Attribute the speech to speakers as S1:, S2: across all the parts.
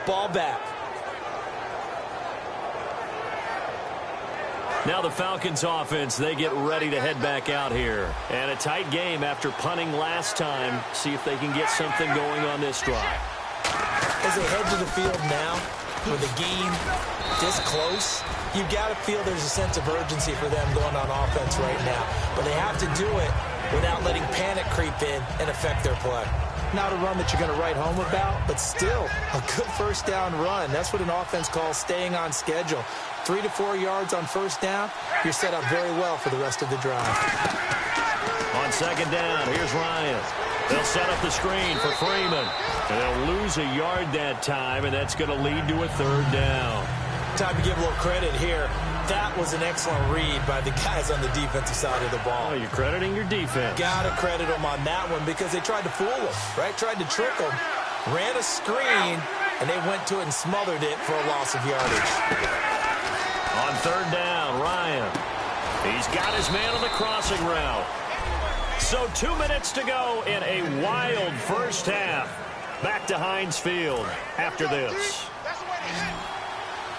S1: ball back.
S2: Now the Falcons offense, they get ready to head back out here. And a tight game after punting last time. See if they can get something going on this drive.
S1: As they head to the field now, with the game this close, you've got to feel there's a sense of urgency for them going on offense right now. But they have to do it without letting panic creep in and affect their play. Not a run that you're going to write home about, but still a good first down run. That's what an offense calls staying on schedule. 3 to 4 yards on first down, you're set up very well for the rest of the drive.
S2: On second down, here's Ryan. They'll set up the screen for Freeman. And they'll lose a yard that time, and that's going to lead to a third down.
S1: Time to give a little credit here. That was an excellent read by the guys on the defensive side of the ball.
S2: Oh, you're crediting your defense.
S1: Got to credit them on that one because they tried to fool them, right? Tried to trick them. Ran a screen, and they went to it and smothered it for a loss of yardage.
S2: On third down, Ryan. He's got his man on the crossing route. So 2 minutes to go in a wild first half. Back to Heinz Field after this.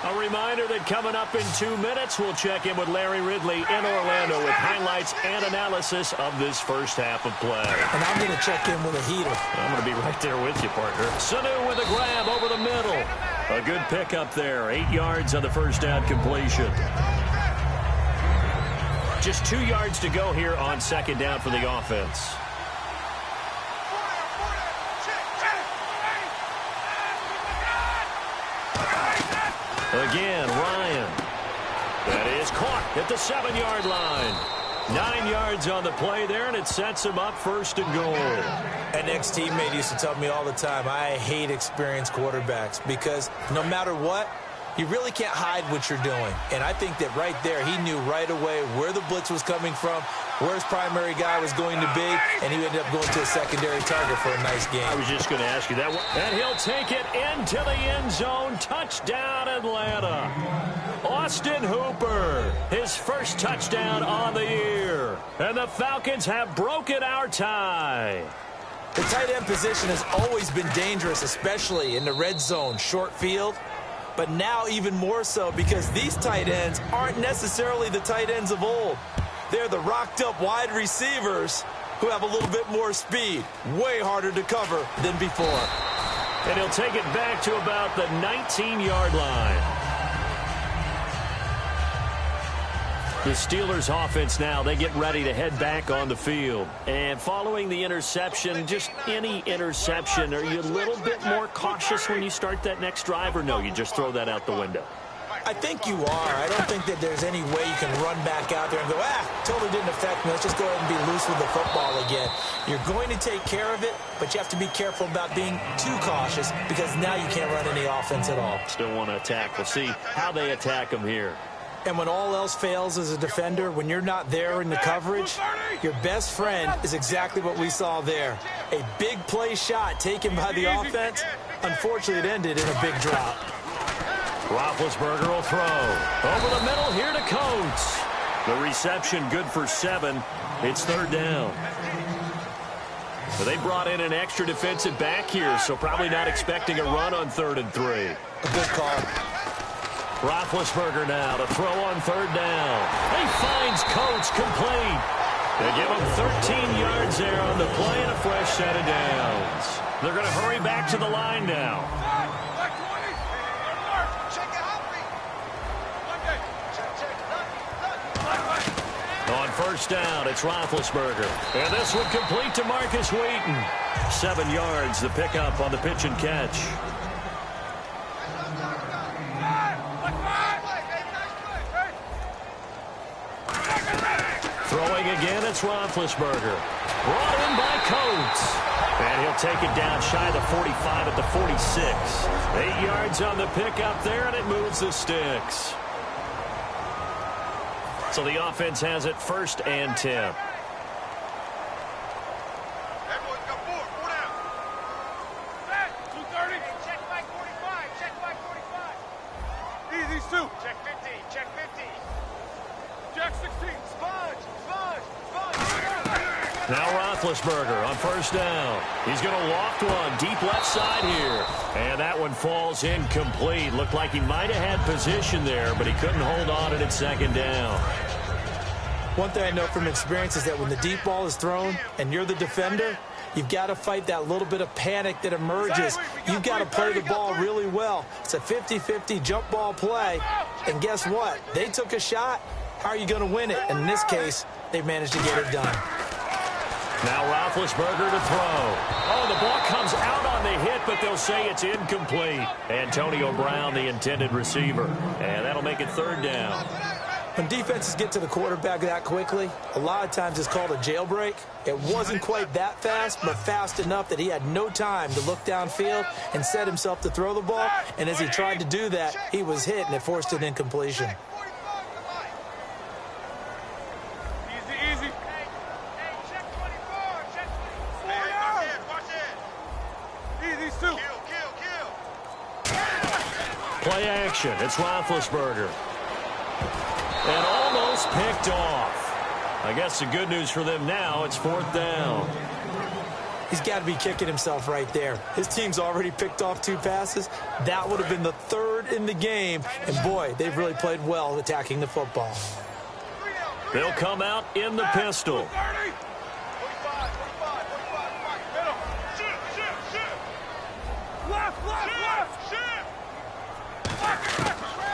S2: A reminder that coming up in 2 minutes, we'll check in with Larry Ridley in Orlando with highlights and analysis of this first half of play.
S1: And I'm going to check in with a heater.
S2: I'm going to be right there with you, partner. Sanu with a grab over the middle. A good pickup there. 8 yards on the first down completion. Just 2 yards to go here on second down for the offense. Again, Ryan. That is caught at the 7-yard line. 9 yards on the play there, and it sets him up first and goal.
S1: An ex-teammate used to tell me all the time, I hate experienced quarterbacks because no matter what, you really can't hide what you're doing. And I think that right there, he knew right away where the blitz was coming from, where his primary guy was going to be, and he ended up going to a secondary target for a nice game.
S2: I was just going to ask you that one. And he'll take it into the end zone. Touchdown, Atlanta. Austin Hooper, his first touchdown on the year. And the Falcons have broken our tie.
S1: The tight end position has always been dangerous, especially in the red zone, short field. But now even more so because these tight ends aren't necessarily the tight ends of old. They're the rocked-up wide receivers who have a little bit more speed. Way harder to cover than before.
S2: And he'll take it back to about the 19-yard line. The Steelers offense now, they get ready to head back on the field. And following the interception, just any interception, are you a little bit more cautious when you start that next drive, or no, you just throw that out the window?
S1: I think you are. I don't think that there's any way you can run back out there and go, totally didn't affect me. Let's just go ahead and be loose with the football again. You're going to take care of it, but you have to be careful about being too cautious because now you can't run any offense at all.
S2: Still want to attack. We'll see how they attack them here.
S1: And when all else fails as a defender, when you're not there in the coverage, your best friend is exactly what we saw there. A big play shot taken by the offense. Unfortunately, it ended in a big drop.
S2: Roethlisberger will throw. Over the middle here to Coates. The reception good for 7. It's third down. But they brought in an extra defensive back here, so probably not expecting a run on 3rd and 3.
S1: A good call.
S2: Roethlisberger now to throw on third down. He finds Coates complete. They give him 13 yards there on the play and a fresh set of downs. They're going to hurry back to the line now. On first down, it's Roethlisberger. And this one complete to Marcus Wheaton. 7 yards, the pickup on the pitch and catch. Throwing again, it's Roethlisberger. Brought in by Coates. And he'll take it down shy of the 45 at the 46. 8 yards on the pickup there, and it moves the sticks. So the offense has it 1st and 10. Now Roethlisberger on first down. He's going to loft one deep left side here. And that one falls incomplete. Looked like he might have had position there, but he couldn't hold on at second down.
S1: One thing I know from experience is that when the deep ball is thrown and you're the defender, you've got to fight that little bit of panic that emerges. You've got to play the ball really well. It's a 50-50 jump ball play. And guess what? They took a shot. How are you going to win it? And in this case, they've managed to get it done.
S2: Now Roethlisberger to throw. Oh, the ball comes out on the hit, but they'll say it's incomplete. Antonio Brown, the intended receiver. And that'll make it third down.
S1: When defenses get to the quarterback that quickly, a lot of times it's called a jailbreak. It wasn't quite that fast, but fast enough that he had no time to look downfield and set himself to throw the ball. And as he tried to do that, he was hit, and it forced an incompletion.
S2: Play action. It's Roethlisberger. And almost picked off. I guess the good news for them now, it's fourth down.
S1: He's got to be kicking himself right there. His team's already picked off 2 passes. That would have been the 3rd in the game. And, boy, they've really played well attacking the football.
S2: They'll come out in the pistol.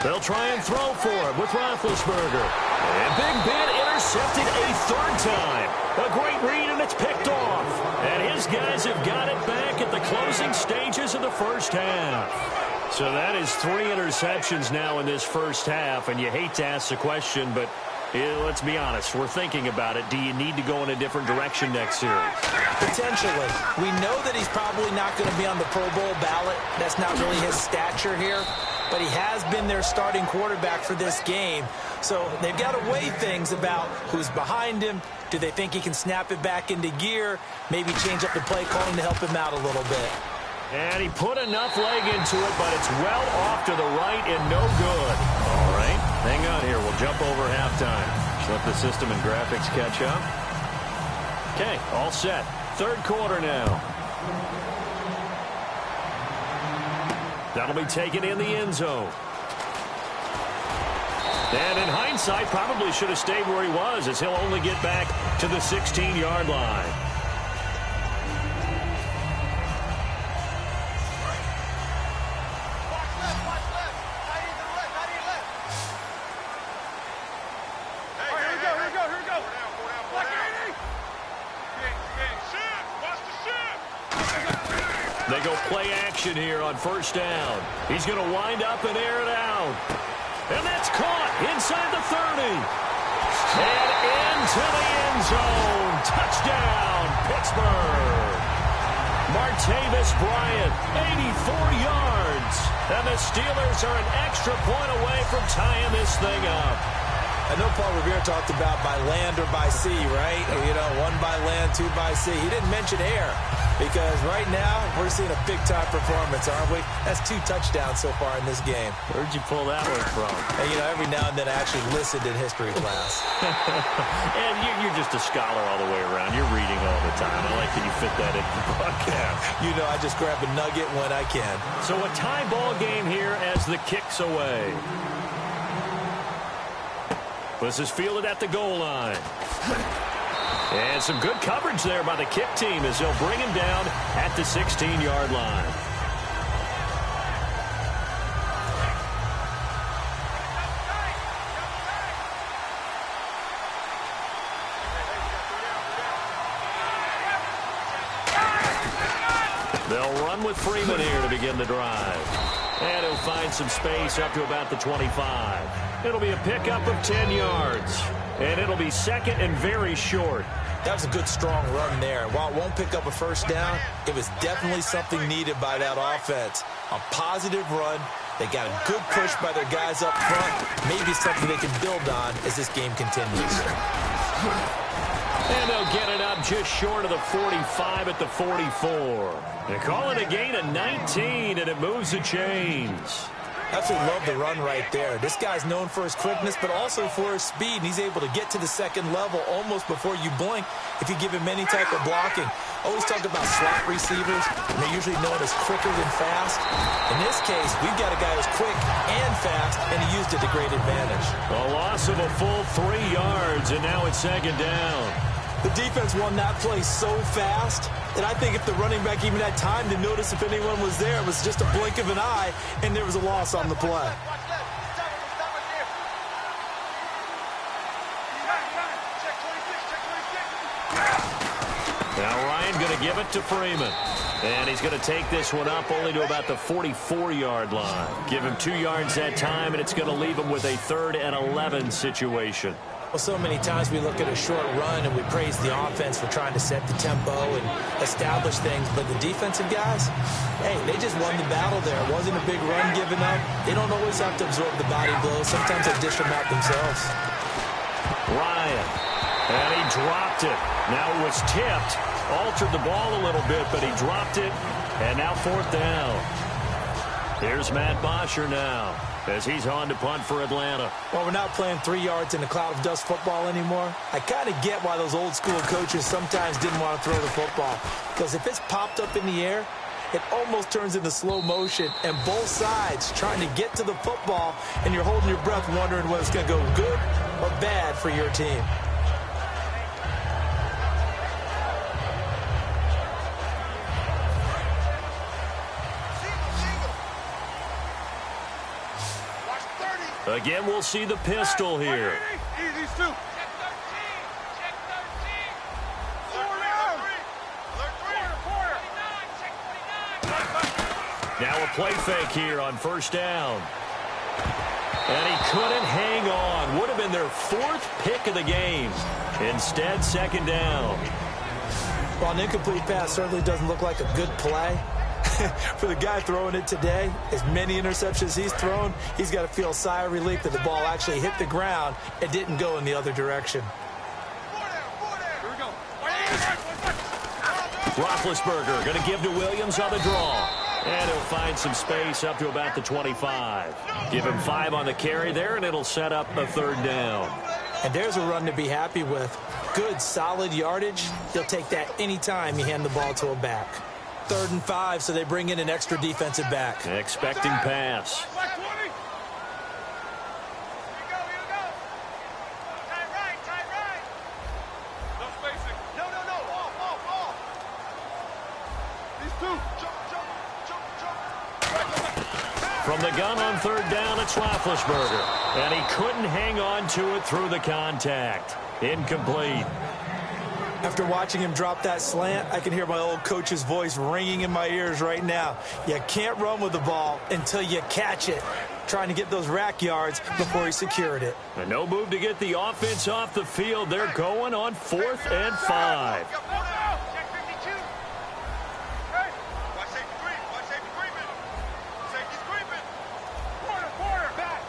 S2: They'll try and throw for him with Roethlisberger. And Big Ben intercepted a 3rd time. A great read, and it's picked off. And his guys have got it back at the closing stages of the first half. So that is 3 interceptions now in this first half. And you hate to ask the question, but let's be honest. We're thinking about it. Do you need to go in a different direction next series?
S1: Potentially. We know that he's probably not going to be on the Pro Bowl ballot. That's not really his stature here. But he has been their starting quarterback for this game. So they've got to weigh things about who's behind him. Do they think he can snap it back into gear? Maybe change up the play calling to help him out a little bit.
S2: And he put enough leg into it, but it's well off to the right and no good. All right, hang on here. We'll jump over halftime. Just let the system and graphics catch up. Okay, all set. Third quarter now. That'll be taken in the end zone. And in hindsight, probably should have stayed where he was, as he'll only get back to the 16-yard line. They go play action here on first down. He's going to wind up and air it out. And that's caught inside the 30. And into the end zone. Touchdown, Pittsburgh. Martavis Bryant, 84 yards. And the Steelers are an extra point away from tying this thing up.
S1: I know Paul Revere talked about by land or by sea, right? You know, 1 by land, 2 by sea. He didn't mention air because right now we're seeing a big-time performance, aren't we? That's 2 touchdowns so far in this game.
S2: Where'd you pull that one from?
S1: And, you know, every now and then I actually listened in history class.
S2: And you're just a scholar all the way around. You're reading all the time. I like that you fit that in the broadcast.
S1: You know, I just grab a nugget when I can.
S2: So a tie ball game here as the kick's away. This is fielded at the goal line. And some good coverage there by the kick team as they'll bring him down at the 16-yard line. They'll run with Freeman here to begin the drive. And he'll find some space up to about the 25. It'll be a pickup of 10 yards. And it'll be second and very short.
S1: That was a good, strong run there. While it won't pick up a first down, it was definitely something needed by that offense. A positive run. They got a good push by their guys up front. Maybe something they can build on as this game continues.
S2: And they'll get it up just short of the 45 at the 44. They call it a gain of 19, and it moves the chains.
S1: Absolutely love the run right there. This guy's known for his quickness, but also for his speed, and he's able to get to the second level almost before you blink if you give him any type of blocking. Always talk about slot receivers, and they're usually known as quicker than fast. In this case, we've got a guy who's quick and fast, and he used it to great advantage.
S2: A loss of a full 3 yards, and now it's second down.
S1: The defense won that play so fast that I think if the running back even had time to notice if anyone was there, it was just a blink of an eye, and there was a loss on the play.
S2: Now Ryan going to give it to Freeman. And he's going to take this one up only to about the 44-yard line. Give him 2 yards that time, and it's going to leave him with a 3rd and 11 situation.
S1: Well, so many times we look at a short run and we praise the offense for trying to set the tempo and establish things. But the defensive guys, hey, they just won the battle there. It wasn't a big run given up. They don't always have to absorb the body blows. Sometimes they dish them out themselves.
S2: Ryan, and he dropped it. Now it was tipped. Altered the ball a little bit, but he dropped it. And now 4th down. Here's Matt Bosher now as he's on to punt for Atlanta.
S1: Well, we're not playing 3 yards in a cloud of dust football anymore. I kind of get why those old school coaches sometimes didn't want to throw the football. Because if it's popped up in the air, it almost turns into slow motion. And both sides trying to get to the football, and you're holding your breath wondering whether it's going to go good or bad for your team.
S2: Again, we'll see the pistol here.
S3: Easy, Stu. Check 13. Check 13.
S2: Now a play fake here on 1st down. And he couldn't hang on. Would have been their 4th pick of the game. Instead, 2nd down.
S1: Well, an incomplete pass certainly doesn't look like a good play. For the guy throwing it today, as many interceptions he's thrown, he's got to feel a sigh of relief that the ball actually hit the ground and didn't go in the other direction.
S3: Here we go.
S2: Roethlisberger going to give to Williams on the draw. And he'll find some space up to about the 25. Give him 5 on the carry there, and it'll set up a 3rd down.
S1: And there's a run to be happy with. Good, solid yardage. He'll take that any time you hand the ball to a back. 3rd and 5, so they bring in an extra defensive back.
S2: Expecting pass.
S3: No spacing. No. Ball. These two. Jump.
S2: From the gun on 3rd down, it's Roethlisberger. And he couldn't hang on to it through the contact. Incomplete.
S1: After watching him drop that slant, I can hear my old coach's voice ringing in my ears right now. You can't run with the ball until you catch it. Trying to get those rack yards before he secured it.
S2: And no move to get the offense off the field. They're going on 4th and 5.
S3: Check 52. Hey, watch safety creeping. Safety's creeping. Quarter. Back.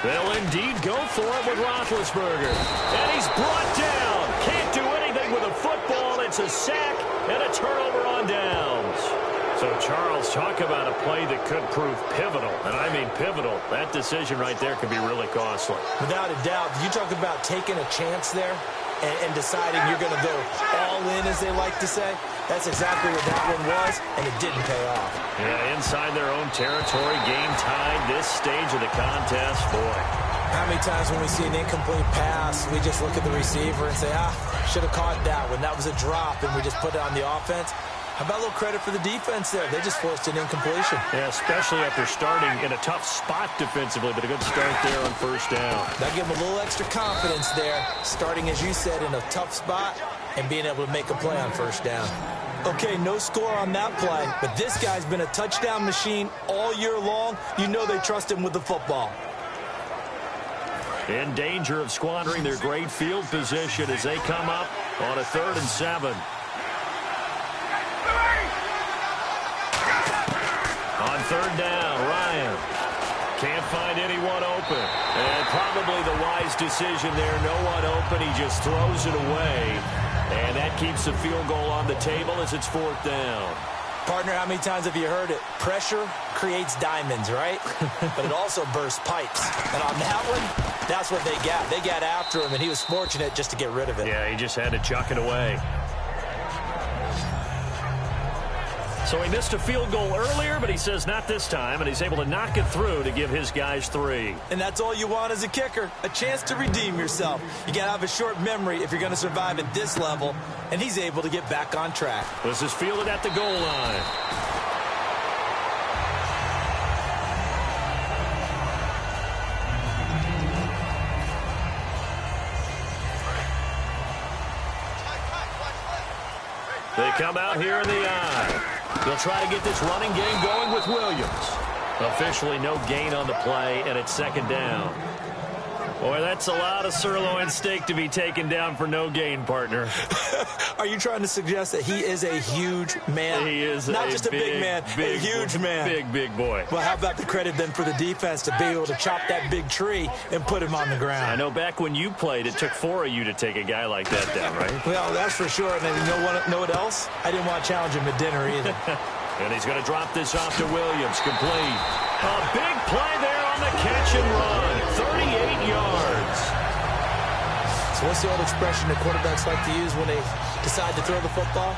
S2: They'll indeed go for it with Roethlisberger. And he's brought down. Can't do anything with a football. It's a sack and a turnover on downs. So, Charles, talk about a play that could prove pivotal. And I mean pivotal. That decision right there could be really costly.
S1: Without a doubt, you talk about taking a chance there and deciding you're going to go all in, as they like to say. That's exactly what that one was, and it didn't pay off.
S2: Yeah, inside their own territory, game tied, this stage of the contest, boy.
S1: How many times when we see an incomplete pass, we just look at the receiver and say, should have caught that one. That was a drop, and we just put it on the offense. How about a little credit for the defense there? They just forced an incompletion.
S2: Yeah, especially after starting in a tough spot defensively, but a good start there on 1st down.
S1: That gave them a little extra confidence there, starting, as you said, in a tough spot and being able to make a play on 1st down. Okay, no score on that play, but this guy's been a touchdown machine all year long. You know they trust him with the football.
S2: In danger of squandering their great field position as they come up on a 3rd and 7. On 3rd down, Ryan can't find anyone open. And probably the wise decision there, no one open. He just throws it away. And that keeps the field goal on the table as it's 4th down.
S1: Partner, how many times have you heard it? Pressure creates diamonds, right? But it also bursts pipes. And on that one, that's what they got. They got after him, and he was fortunate just to get rid of it.
S2: Yeah, he just had to chuck it away. So he missed a field goal earlier, but he says not this time, and he's able to knock it through to give his guys 3.
S1: And that's all you want as a kicker, a chance to redeem yourself. You got to have a short memory if you're going to survive at this level, and he's able to get back on track.
S2: This is fielded at the goal line. They come out here in the eye. They'll try to get this running game going with Williams. Officially no gain on the play, and it's second down. Boy, that's a lot of sirloin steak to be taken down for no gain, partner.
S1: Are you trying to suggest that he is a huge man?
S2: He is
S1: not just a big man,
S2: big,
S1: a huge man.
S2: Big boy.
S1: Well, how about the credit then for the defense to be able to chop that big tree and put him on the ground?
S2: I know back when you played, it took 4 of you to take a guy like that down, right?
S1: Well, that's for sure. And then you know what else? I didn't want to challenge him at dinner either.
S2: And he's going to drop this off to Williams. Complete. A big play there on the catch and run. 38 yards.
S1: So what's the old expression that quarterbacks like to use when they decide to throw the football?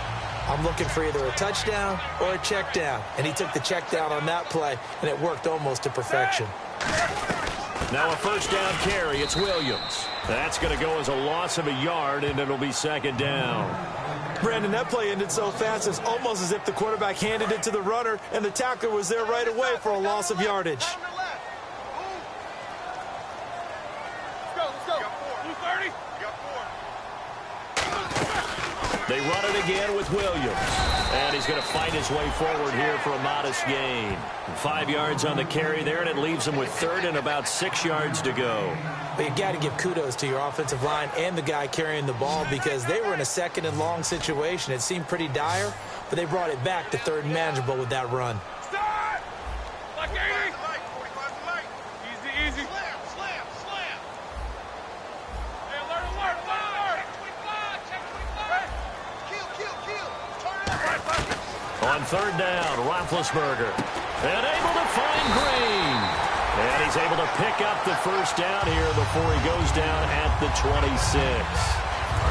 S1: I'm looking for either a touchdown or a check down. And he took the check down on that play, and it worked almost to perfection.
S2: Now a first down carry. It's Williams. That's going to go as a loss of a yard, and it'll be second down.
S1: Brandon, that play ended so fast, it's almost as if the quarterback handed it to the runner, and the tackler was there right away for a loss of yardage.
S2: They run it again with Williams. And he's going to fight his way forward here for a modest gain. 5 yards on the carry there, and it leaves him with third and about 6 yards to go.
S1: But you got to give kudos to your offensive line and the guy carrying the ball because they were in a second and long situation. It seemed pretty dire, but they brought it back to third and manageable with that run.
S3: Start! Like 80! Easy, easy. Slam. Hey, alert.
S2: On third down, Roethlisberger. And able to find Green. And he's able to pick up the first down here before he goes down at the 26.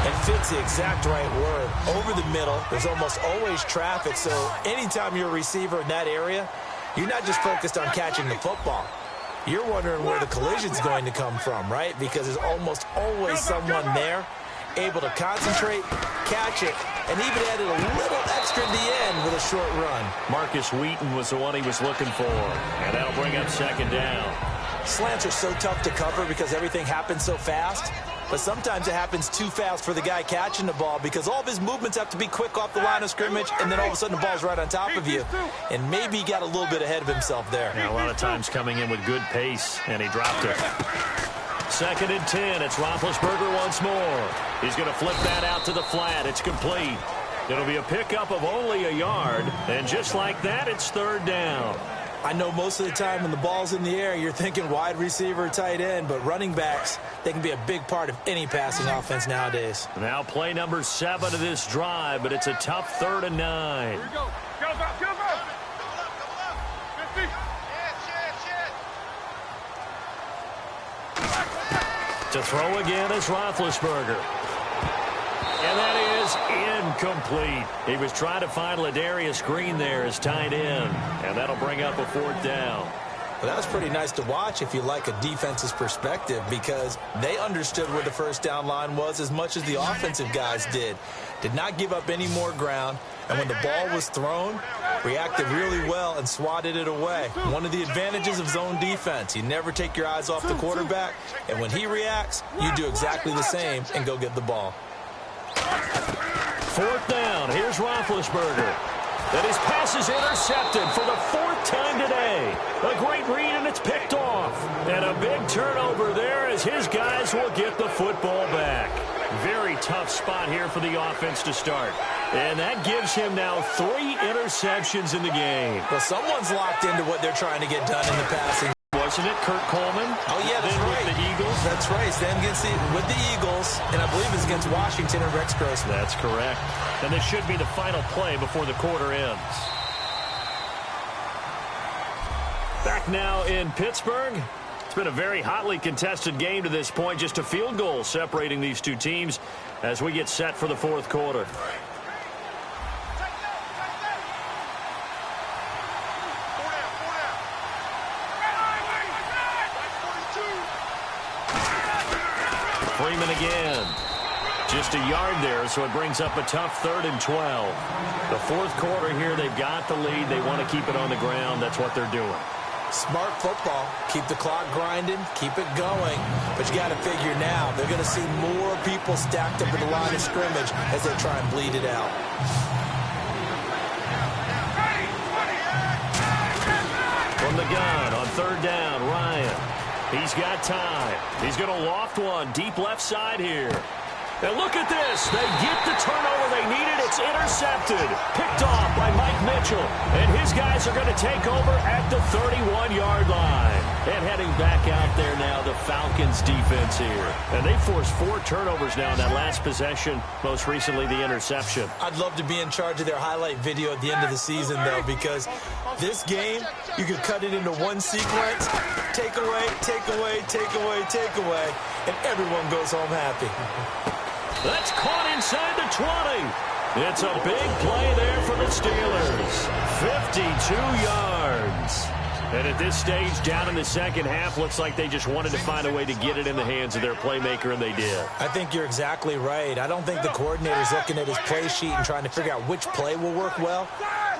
S1: And fits the exact right word. Over the middle, there's almost always traffic, so anytime you're a receiver in that area, you're not just focused on catching the football. You're wondering where the collision's going to come from, right? Because there's almost always someone there able to concentrate, catch it, and even added a little extra at the end with a short run.
S2: Marcus Wheaton was the one he was looking for, and that'll bring up second down.
S1: Slants are so tough to cover because everything happens so fast, but sometimes it happens too fast for the guy catching the ball because all of his movements have to be quick off the line of scrimmage, and then all of a sudden the ball's right on top of you. And maybe he got a little bit ahead of himself there.
S2: Yeah, a lot of times coming in with good pace, and he dropped it. Second and 10. It's Roethlisberger once more. He's going to flip that out to the flat. It's complete. It'll be a pickup of only a yard, and just like that, it's third down.
S1: I know most of the time when the ball's in the air, you're thinking wide receiver, tight end, but running backs, they can be a big part of any passing offense nowadays.
S2: Now play number 7 of this drive, but it's a tough 3rd and 9.
S3: Here we go. Go. 50.
S2: To throw again is Roethlisberger. And that is incomplete. He was trying to find Ladarius Green there as tight end, and that'll bring up a 4th down.
S1: Well, that was pretty nice to watch if you like a defense's perspective because they understood where the first down line was as much as the offensive guys did. Did not give up any more ground, and when the ball was thrown, reacted really well and swatted it away. One of the advantages of zone defense, you never take your eyes off the quarterback, and when he reacts, you do exactly the same and go get the ball.
S2: 4th down. Here's Roethlisberger. And his pass is intercepted for the 4th time today. A great read, and it's picked off. And a big turnover there as his guys will get the football back. Very tough spot here for the offense to start. And that gives him now 3 interceptions in the game.
S1: Well, someone's locked into what they're trying to get done in the passing.
S2: Wasn't it Kurt Coleman?
S1: Oh, yeah, that's right.
S2: With the Eagles?
S1: That's right. Then with the Eagles, and I believe it's against Washington and Rex Grossman.
S2: That's correct. And this should be the final play before the quarter ends. Back now in Pittsburgh. It's been a very hotly contested game to this point. Just a field goal separating these two teams as we get set for the fourth quarter. Freeman again. Just a yard there, so it brings up a tough 3rd and 12. The fourth quarter here, they've got the lead. They want to keep it on the ground. That's what they're doing.
S1: Smart football. Keep the clock grinding. Keep it going. But you got to figure now, they're going to see more people stacked up at the line of scrimmage as they try and bleed it out.
S2: From the gun on 3rd down, Ryan. He's got time. He's going to loft one deep left side here. And look at this. They get the turnover they needed. It's intercepted. Picked off by Mike Mitchell. And his guys are going to take over at the 31-yard line. And heading back out there now, the Falcons defense here. And they forced 4 turnovers now in that last possession, most recently the interception.
S1: I'd love to be in charge of their highlight video at the end of the season, though, because this game, you could cut it into one sequence, take away, take away, take away, take away, and everyone goes home happy.
S2: That's caught inside the 20. It's a big play there for the Steelers. 52 yards. And at this stage, down in the second half, looks like they just wanted to find a way to get it in the hands of their playmaker, and they did.
S1: I think you're exactly right. I don't think the coordinator's looking at his play sheet and trying to figure out which play will work well.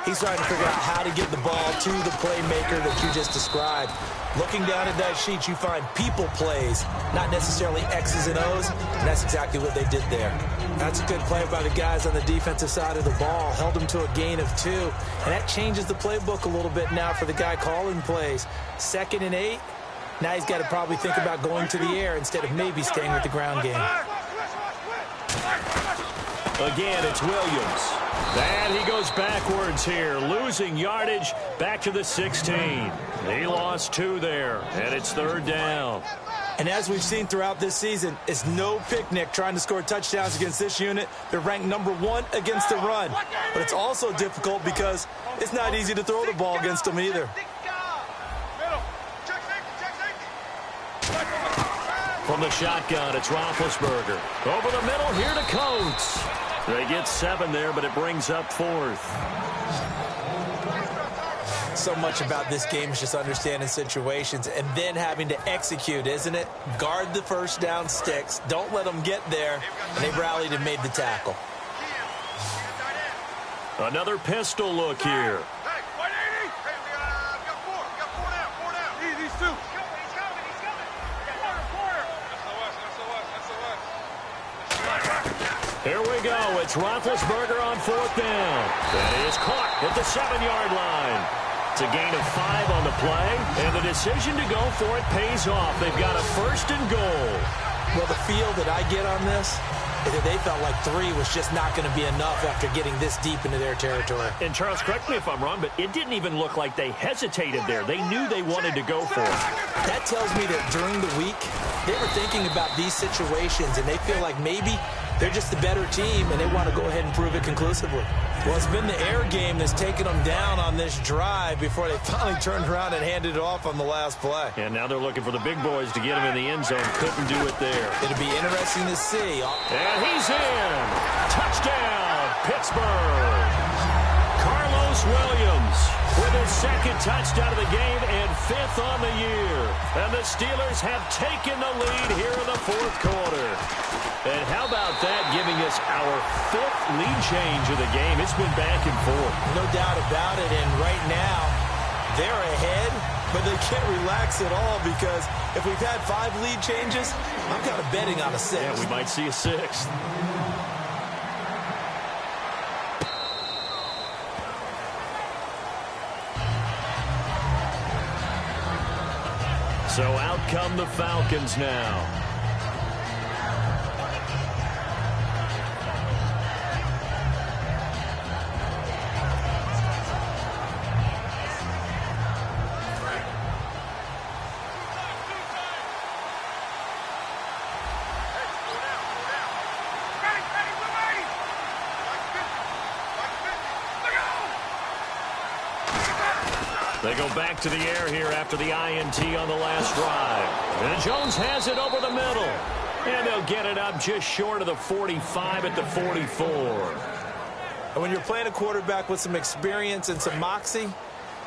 S1: He's trying to figure out how to get the ball to the playmaker that you just described. Looking down at that sheet, you find people plays, not necessarily X's and O's, and that's exactly what they did there. That's a good play by the guys on the defensive side of the ball. Held them to a gain of 2, and that changes the playbook a little bit now for the guy calling plays. 2nd and 8, now he's got to probably think about going to the air instead of maybe staying with the ground game.
S2: Again, it's Williams. And he goes backwards here, losing yardage back to the 16. He lost 2 there, and it's 3rd down.
S1: And as we've seen throughout this season, it's no picnic trying to score touchdowns against this unit. They're ranked number 1 against the run. But it's also difficult because it's not easy to throw the ball against them either.
S2: From the shotgun, it's Roethlisberger. Over the middle, here to Coates. They get 7 there, but it brings up 4th.
S1: So much about this game is just understanding situations and then having to execute, isn't it? Guard the first down sticks. Don't let them get there. And they rallied and made the tackle.
S2: Another pistol look here.
S3: Hey, 180. Hey, we got 4. We got 4 down. 4 down. These 2. He's coming. Quarter. SOS.
S2: Here we go. It's Roethlisberger on 4th down. That is caught at the 7-yard line. It's a gain of 5 on the play, and the decision to go for it pays off. They've got a 1st and goal.
S1: Well, the feel that I get on this is that they felt like 3 was just not going to be enough after getting this deep into their territory.
S2: And Charles, correct me if I'm wrong, but it didn't even look like they hesitated there. They knew they wanted to go for it.
S1: That tells me that during the week, they were thinking about these situations, and they feel like maybe they're just the better team, and they want to go ahead and prove it conclusively. Well, it's been the air game that's taken them down on this drive before they finally turned around and handed it off on the last play.
S2: And now they're looking for the big boys to get him in the end zone. Couldn't do it there.
S1: It'll be interesting to see.
S2: And he's in. Touchdown, Pittsburgh. Carlos Williams with his 2nd touchdown of the game and 5th on the year. And the Steelers have taken the lead here in the 4th quarter. And how about that, giving us our 5th lead change of the game? It's been back and forth.
S1: No doubt about it, and right now, they're ahead, but they can't relax at all because if we've had 5 lead changes, I'm kind of betting on a 6th.
S2: Yeah, we might see a 6th. So out come the Falcons now. They go back to the air here after the INT on the last drive. And Jones has it over the middle. And they'll get it up just short of the 45 at the 44.
S1: And when you're playing a quarterback with some experience and some moxie,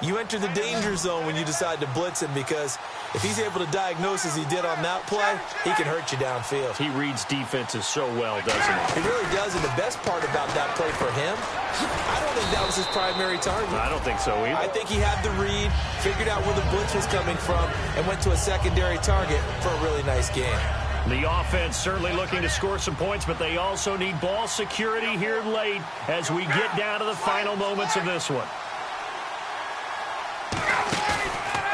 S1: you enter the danger zone when you decide to blitz him, because if he's able to diagnose as he did on that play, he can hurt you downfield.
S2: He reads defenses so well, doesn't he?
S1: He really does, and the best part about that play for him, I don't think that was his primary target.
S2: I don't think so either.
S1: I think he had the read, figured out where the blitz was coming from, and went to a secondary target for a really nice game.
S2: The offense certainly looking to score some points, but they also need ball security here late as we get down to the final moments of this one.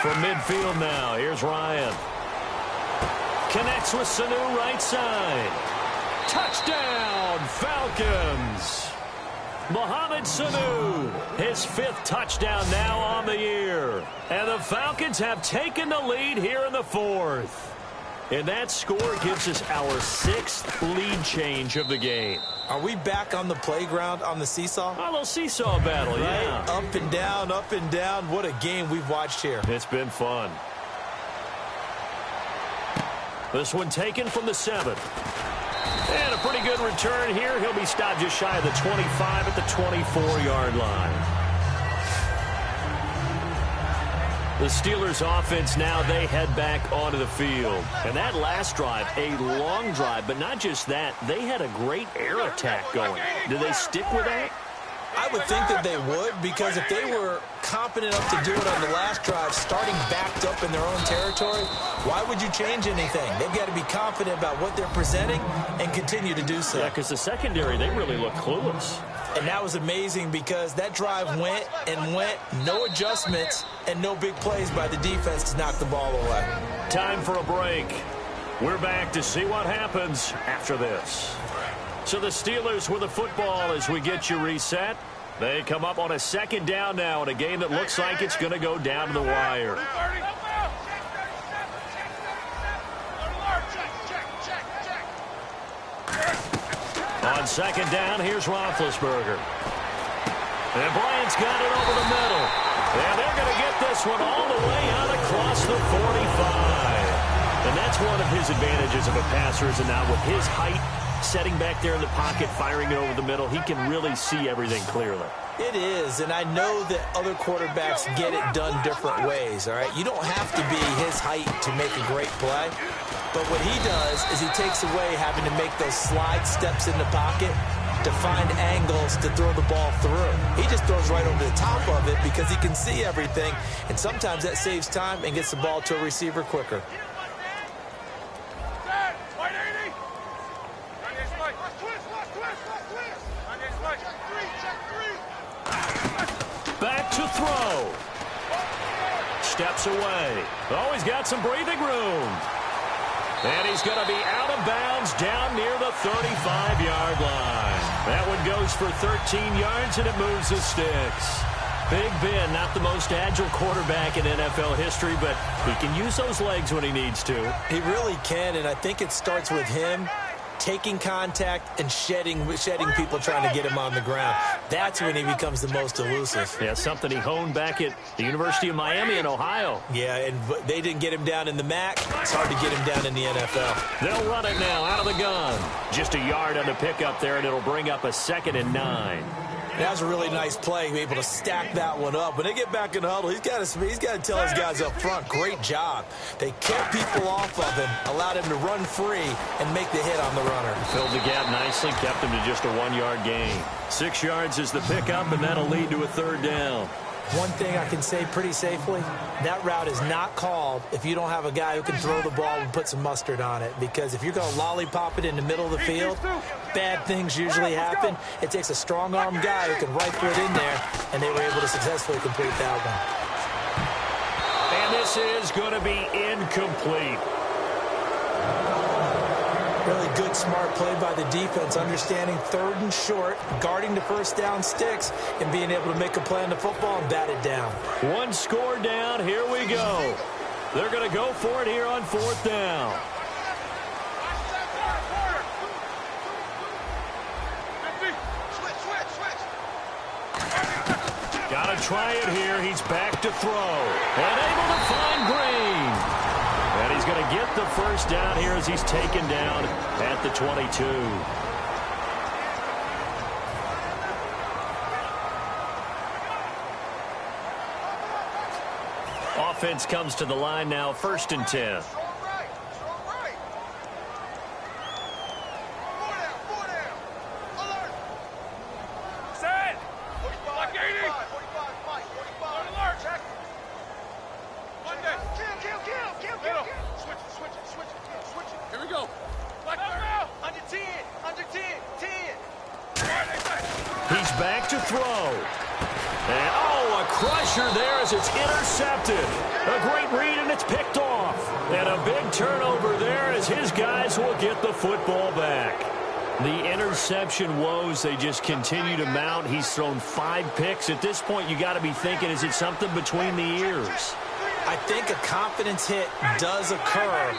S2: From midfield now, here's Ryan. Connects with Sanu right side. Touchdown, Falcons. Mohamed Sanu, his 5th touchdown now on the year. And the Falcons have taken the lead here in the 4th. And that score gives us our 6th lead change of the game.
S1: Are we back on the playground on the seesaw?
S2: A little seesaw battle,
S1: right?
S2: Yeah.
S1: Up and down, up and down. What a game we've watched here.
S2: It's been fun. This one taken from the 7. And a pretty good return here. He'll be stopped just shy of the 25 at the 24-yard line. The Steelers offense now, they head back onto the field. And that last drive, a long drive, but not just that, they had a great air attack going. Do they stick with that?
S1: I would think that they would, because if they were competent enough to do it on the last drive, starting backed up in their own territory, why would you change anything? They've got to be confident about what they're presenting and continue to do so.
S2: Yeah, because the secondary, they really look clueless.
S1: And that was amazing, because that drive went and went, no adjustments and no big plays by the defense to knock the ball away.
S2: Time for a break. We're back to see what happens after this. So the Steelers with the football as we get you reset. They come up on a 2nd down now in a game that looks like it's going to go down to the wire. On 2nd down, here's Roethlisberger. And Bryant's got it over the middle. And they're going to get this one all the way out across the 45. And that's one of his advantages of a passer, is now with his height, setting back there in the pocket, firing it over the middle, he can really see everything clearly.
S1: It is, and I know that other quarterbacks get it done different ways, all right? You don't have to be his height to make a great play, but what he does is he takes away having to make those slide steps in the pocket to find angles to throw the ball through. He just throws right over the top of it because he can see everything, and sometimes that saves time and gets the ball to a receiver quicker.
S2: Back to throw. Steps away. Oh, he's got some breathing room. And he's going to be out of bounds down near the 35-yard line. That one goes for 13 yards, and it moves the sticks. Big Ben, not the most agile quarterback in NFL history, but he can use those legs when he needs to.
S1: He really can, and I think it starts with him taking contact and shedding people trying to get him on the ground. That's when he becomes the most elusive.
S2: Yeah, something he honed back at the University of Miami in Ohio.
S1: Yeah, and they didn't get him down in the MAC. It's hard to get him down in the NFL.
S2: They'll run it now out of the gun. Just a yard on the pickup there, and it'll bring up a 2nd and 9.
S1: That was a really nice play, able to stack that one up. When they get back in the huddle, he's got to tell his guys up front, great job. They kept people off of him, allowed him to run free and make the hit on the runner.
S2: Filled the gap nicely, kept him to just a 1-yard gain. 6 yards is the pickup, and that'll lead to a 3rd down.
S1: One thing I can say pretty safely, that route is not called if you don't have a guy who can throw the ball and put some mustard on it. Because if you're going to lollipop it in the middle of the field, bad things usually happen. It takes a strong-arm guy who can rifle it in there, and they were able to successfully complete that one.
S2: And this is going to be incomplete.
S1: Really good, smart play by the defense, understanding 3rd and short, guarding the 1st down sticks, and being able to make a play on the football and bat it down.
S2: 1 score down. Here we go. They're going to go for it here on 4th down. Got a try it here. He's back to throw. And able to find Green. And he's going to get the first down here as he's taken down at the 22. Offense comes to the line now, 1st and 10. He's back to throw. And, oh, a crusher there as it's intercepted. A great read, and it's picked off. And a big turnover there as his guys will get the football back. The interception woes, they just continue to mount. He's thrown 5 picks. At this point, you got to be thinking, is it something between the ears?
S1: I think a confidence hit does occur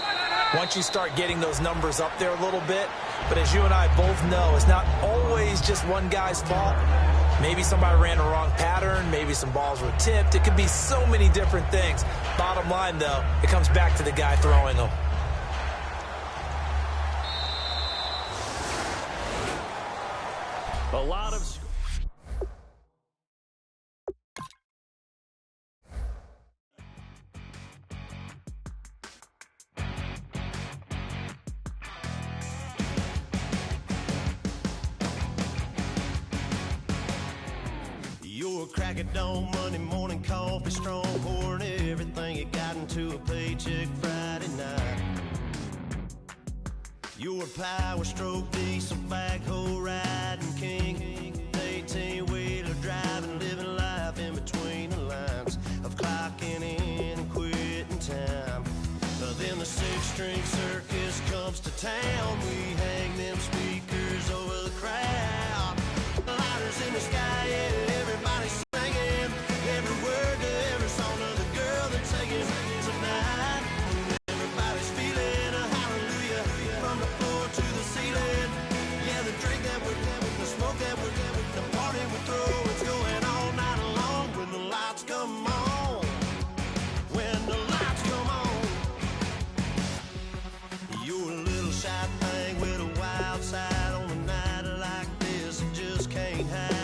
S1: once you start getting those numbers up there a little bit. But as you and I both know, it's not always just one guy's fault. Maybe somebody ran the wrong pattern. Maybe some balls were tipped. It could be so many different things. Bottom line, though, it comes back to the guy throwing them.
S2: A lot of...
S4: You're a crack at dawn, Monday morning coffee, strong, pouring everything you got into a paycheck Friday night. You're a power stroke, diesel backhoe riding king, 18-wheeler driving, living life in between the lines of clocking in and quitting time. Then the 6-string circus comes to town. We hang them speakers over the crowd. Lighters in the sky, yeah, everybody's singing every word to every song of the girl that's singing tonight. Everybody's feeling a hallelujah from the floor to the ceiling. Yeah, the drink that we're getting, the smoke that we're getting, the party we throw, it's going all night long when the lights come on. When the lights come on, you're a little shy thing with a wild side on a night like this. It just can't happen.